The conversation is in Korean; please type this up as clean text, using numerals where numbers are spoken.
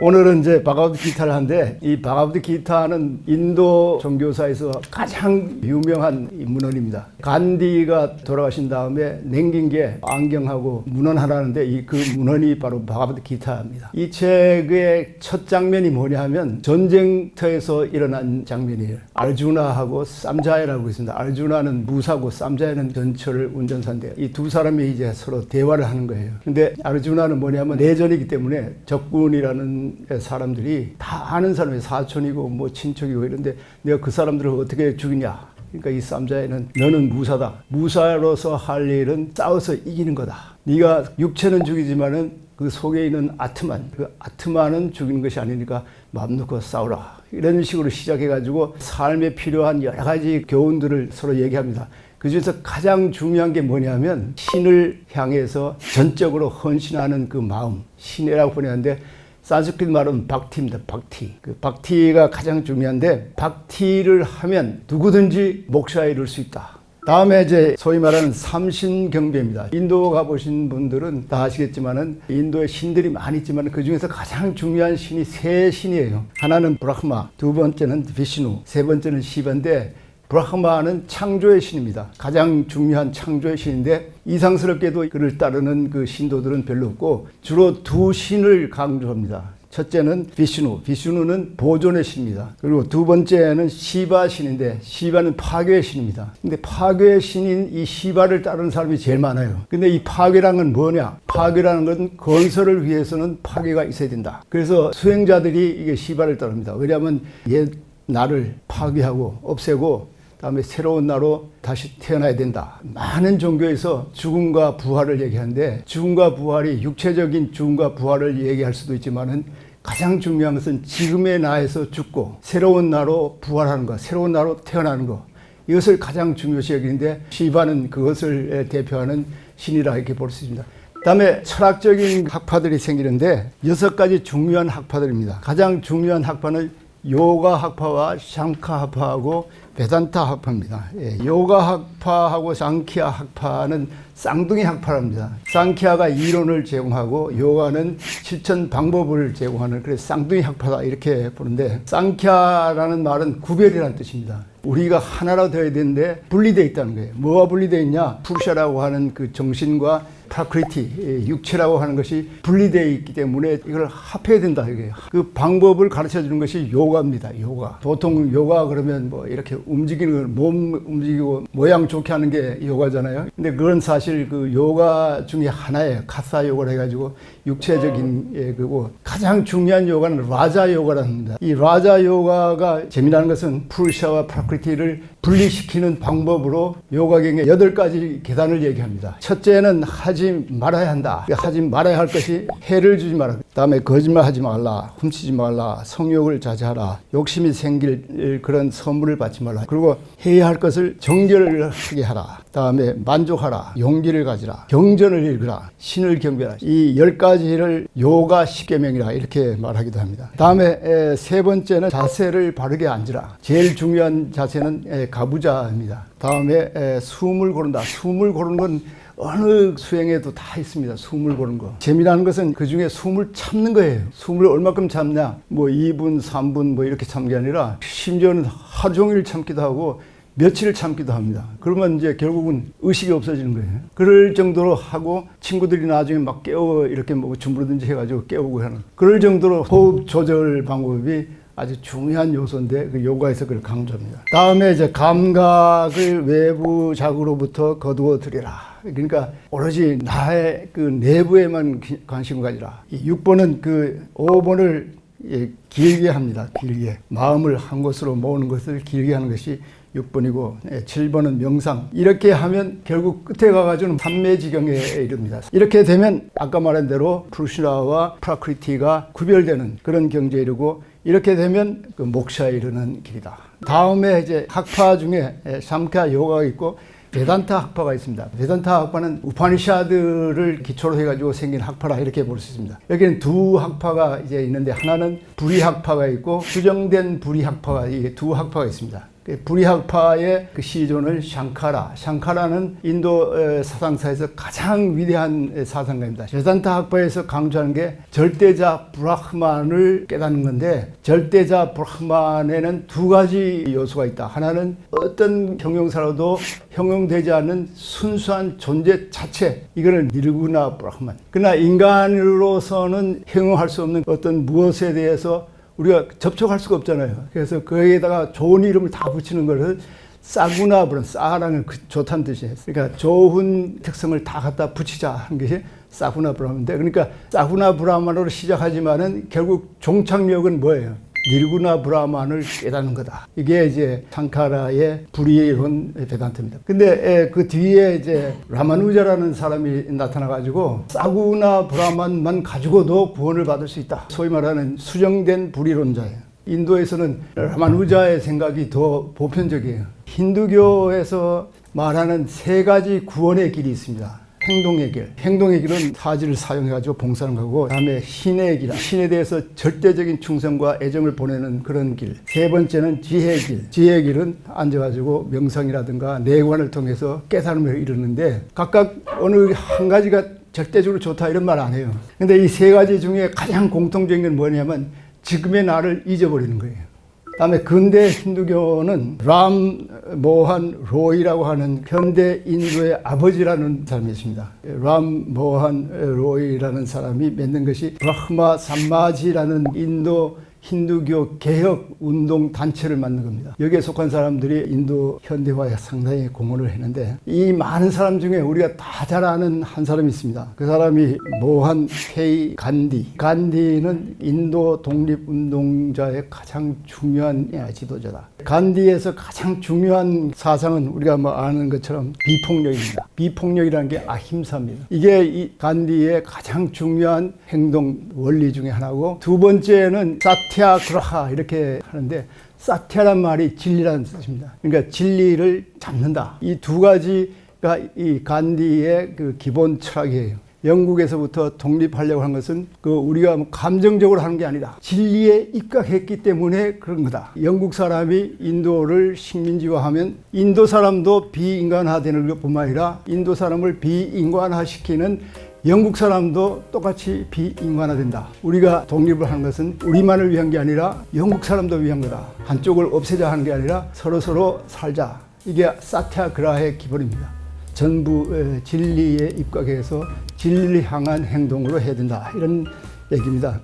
오늘은 이제 바가바드기타를 하는데 이 바가바드기타는 인도 종교사에서 가장 유명한 문헌입니다. 간디가 돌아가신 다음에 남긴 게 안경하고 문헌 하나인데 그 문헌이 바로 바가바드기타입니다. 이 책의 첫 장면이 뭐냐 하면 전쟁터에서 일어난 장면이에요. 알주나하고 쌈자야라고 있습니다. 알주나는 무사고 쌈자야는 전철 운전사인데 이 두 사람이 이제 서로 대화를 하는 거예요. 근데 알주나는 뭐냐면 내전이기 때문에 적군이라는 사람들이 다 아는 사람이 사촌이고 뭐 친척이고 이런데 내가 그 사람들을 어떻게 죽이냐. 그러니까 이 쌈자야는 너는 무사다. 무사로서 할 일은 싸워서 이기는 거다. 네가 육체는 죽이지만은 그 속에 있는 아트만, 그 아트만은 죽이는 것이 아니니까 마음 놓고 싸우라. 이런 식으로 시작해가지고 삶에 필요한 여러 가지 교훈들을 서로 얘기합니다. 그 중에서 가장 중요한 게 뭐냐면 신을 향해서 전적으로 헌신하는 그 마음, 신이라고 보내는데 산스크리트 말은 박티입니다. 박티. 그 박티가 가장 중요한데 박티를 하면 누구든지 목사에 이룰 수 있다. 다음에 이제 소위 말하는 삼신경배입니다. 인도 가보신 분들은 다 아시겠지만은 인도에 신들이 많이 있지만 그 중에서 가장 중요한 신이 세 신이에요. 하나는 브라흐마, 두 번째는 비시누, 세 번째는 시바인데 브라흐마는 창조의 신입니다. 가장 중요한 창조의 신인데 이상스럽게도 그를 따르는 그 신도들은 별로 없고 주로 두 신을 강조합니다. 첫째는 비슈누, 비슈누는 보존의 신입니다. 그리고 두 번째는 시바 신인데 시바는 파괴의 신입니다. 근데 파괴의 신인 이 시바를 따르는 사람이 제일 많아요. 근데 이 파괴라는 건 뭐냐? 파괴라는 건 건설을 위해서는 파괴가 있어야 된다. 그래서 수행자들이 이게 시바를 따릅니다. 왜냐하면 옛 나를 파괴하고 없애고 다음에 새로운 나로 다시 태어나야 된다. 많은 종교에서 죽음과 부활을 얘기하는데 죽음과 부활이 육체적인 죽음과 부활을 얘기할 수도 있지만은 가장 중요한 것은 지금의 나에서 죽고 새로운 나로 부활하는 것, 새로운 나로 태어나는 것. 이것을 가장 중요시 여기는데 시바는 그것을 대표하는 신이라 이렇게 볼 수 있습니다. 그다음에 철학적인 학파들이 생기는데 6가지 중요한 학파들입니다. 가장 중요한 학파는 요가 학파와 샹카 학파하고 베단타 학파입니다. 요가 학파하고 상키아 학파는 쌍둥이 학파랍니다. 상키아가 이론을 제공하고 요가는 실천 방법을 제공하는 그래서 쌍둥이 학파다 이렇게 보는데 상키아라는 말은 구별이라는 뜻입니다. 우리가 하나로 되어야 되는데 분리되어 있다는 거예요. 뭐가 분리되어 있냐? 푸르샤라고 하는 그 정신과 프라크리티, 육체라고 하는 것이 분리되어 있기 때문에 이걸 합해야 된다. 이게 그 방법을 가르쳐 주는 것이 요가입니다. 요가. 보통 요가 그러면 뭐 이렇게 움직이는 몸 움직이고 모양 좋게 하는 게 요가잖아요. 근데 그건 사실 그 요가 중에 하나예요. 카사 요가를 해가지고 육체적인 그거 가장 중요한 요가는 라자 요가랍니다. 이 라자 요가가 재미나는 것은 푸르샤와 프라크리티를 분리시키는 방법으로 요가경의 8가지 계단을 얘기합니다. 첫째는 하지 말아야 한다. 하지 말아야 할 것이 해를 주지 마라. 그다음에 거짓말하지 말라. 훔치지 말라. 성욕을 자제하라. 욕심이 생길 그런 선물을 받지 말라. 그리고 해야 할 것을 정결하게 하라. 그다음에 만족하라. 용기를 가지라. 경전을 읽으라. 신을 경배하라. 이 10가지를 요가 10계명이라 이렇게 말하기도 합니다. 다음에 세 번째는 자세를 바르게 앉으라. 제일 중요한 자세는 가부좌입니다. 다음에 숨을 고른다. 숨을 고르는 건 어느 수행에도 다 있습니다. 숨을 고르는 거. 재미나는 것은 그 중에 숨을 참는 거예요. 숨을 얼마큼 참냐? 뭐 2분, 3분 뭐 이렇게 참는 게 아니라 심지어는 하루 종일 참기도 하고 며칠을 참기도 합니다. 그러면 이제 결국은 의식이 없어지는 거예요. 그럴 정도로 하고 친구들이 나중에 막 깨워 이렇게 뭐 주무르든지 해가지고 깨우고 하는. 그럴 정도로 호흡 조절 방법이 아주 중요한 요소인데 그 요가에서 그걸 강조합니다. 다음에 이제 감각을 외부 자극으로부터 거두어 들여라. 그러니까 오로지 나의 그 내부에만 관심을 가지라. 이 6번은 그 5번을 길게 합니다. 길게. 마음을 한 곳으로 모으는 것을 길게 하는 것이 6번이고 7번은 명상. 이렇게 하면 결국 끝에 가가지고는 삼매지경에 이릅니다. 이렇게 되면 아까 말한 대로 푸르샤와 프라크리티가 구별되는 그런 경지에 이르고 이렇게 되면 그 목샤에 이르는 길이다. 다음에 이제 학파 중에 삼카 요가가 있고 베단타 학파가 있습니다. 베단타 학파는 우파니샤드를 기초로 해가지고 생긴 학파라 이렇게 볼 수 있습니다. 여기는 두 학파가 이제 있는데 하나는 불이 학파가 있고 수정된 불이 학파가 이 두 학파가 있습니다. 불이학파의 그 시존을 샹카라는 인도 사상사에서 가장 위대한 사상가입니다. 베단타 학파에서 강조하는 게 절대자 브라흐만을 깨닫는 건데, 절대자 브라흐만에는 두 가지 요소가 있다. 하나는 어떤 형용사로도 형용되지 않는 순수한 존재 자체, 이거는 니르구나 브라흐만. 그러나 인간으로서는 형용할 수 없는 어떤 무엇에 대해서 우리가 접촉할 수가 없잖아요. 그래서 거기에다가 좋은 이름을 다 붙이는 것을 싸구나 브라만, 싸라는 좋다는 뜻이에요. 그러니까 좋은 특성을 다 갖다 붙이자 하는 것이 싸구나 브라만인데, 그러니까 싸구나 브라만으로 시작하지만은 결국 종착역은 뭐예요? 니르구나 브라만을 깨닫는 거다. 이게 이제 샹카라의 불이론 베단트입니다. 근데 그 뒤에 이제 라마누자라는 사람이 나타나가지고 싸구나 브라만만 가지고도 구원을 받을 수 있다. 소위 말하는 수정된 불이론자예요. 인도에서는 라마누자의 생각이 더 보편적이에요. 힌두교에서 말하는 세 가지 구원의 길이 있습니다. 행동의 길. 행동의 길은 사지를 사용해가지고 봉사하는 거고, 다음에 신의 길. 신에 대해서 절대적인 충성과 애정을 보내는 그런 길. 세 번째는 지혜의 길. 지혜의 길은 앉아가지고 명상이라든가 내관을 통해서 깨달음을 이루는데, 각각 어느 한 가지가 절대적으로 좋다 이런 말 안 해요. 근데 이 세 가지 중에 가장 공통적인 건 뭐냐면 지금의 나를 잊어버리는 거예요. 다음에 근대 힌두교는 람 모한 로이라고 하는 현대 인도의 아버지라는 사람이 있습니다. 람 모한 로이라는 사람이 맺는 것이 브라흐마 삼마지라는 인도 힌두교 개혁 운동 단체를 만든 겁니다. 여기에 속한 사람들이 인도 현대화에 상당히 공헌을 했는데, 이 많은 사람 중에 우리가 다 잘 아는 한 사람이 있습니다. 그 사람이 모한 케이 간디. 간디는 인도 독립운동자의 가장 중요한 지도자다. 간디에서 가장 중요한 사상은 우리가 뭐 아는 것처럼 비폭력입니다. 비폭력이라는 게 아힘사입니다. 이게 이 간디의 가장 중요한 행동 원리 중에 하나고, 두 번째는 사티아그라하 이렇게 하는데, 사티아란 말이 진리라는 뜻입니다. 그러니까 진리를 잡는다. 이 두 가지가 이 간디의 그 기본 철학이에요. 영국에서부터 독립하려고 한 것은 우리가 감정적으로 하는 게 아니다. 진리에 입각했기 때문에 그런 거다. 영국 사람이 인도를 식민지화하면 인도 사람도 비인간화되는 것뿐만 아니라 인도 사람을 비인간화시키는 영국 사람도 똑같이 비인간화된다. 우리가 독립을 하는 것은 우리만을 위한 게 아니라 영국 사람도 위한 거다. 한쪽을 없애자 하는 게 아니라 서로 살자. 이게 사티아그라의 기본입니다. 전부 진리에 입각해서 진리를 향한 행동으로 해야 된다. 이런 얘기입니다.